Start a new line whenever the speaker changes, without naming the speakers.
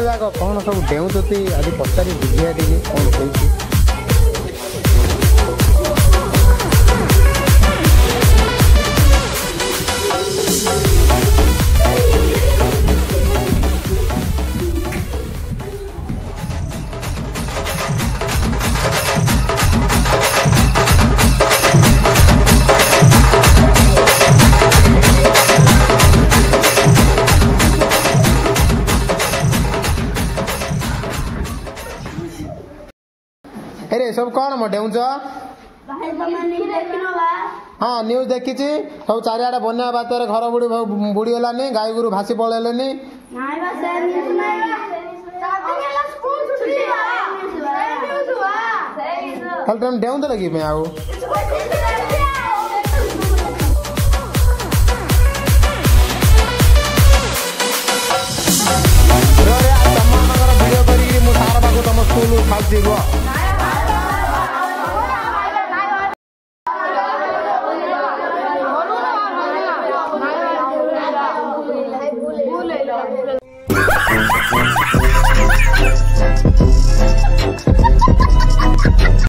जाक कौन सब डेउती आज पचारि बुझिया टे कौन कही अरे सब कौन म डेउछ हाँ न्यूज देखी सब चारिआडे बन्या बात्यारे घर बुड़ी बुड़ी गलानी गाई गोरु भासी पळेलेनी खाली तुम डेउते लगी पे आउ वीडियो करी मु सारा पाखु तुम स्कूल फाल जीव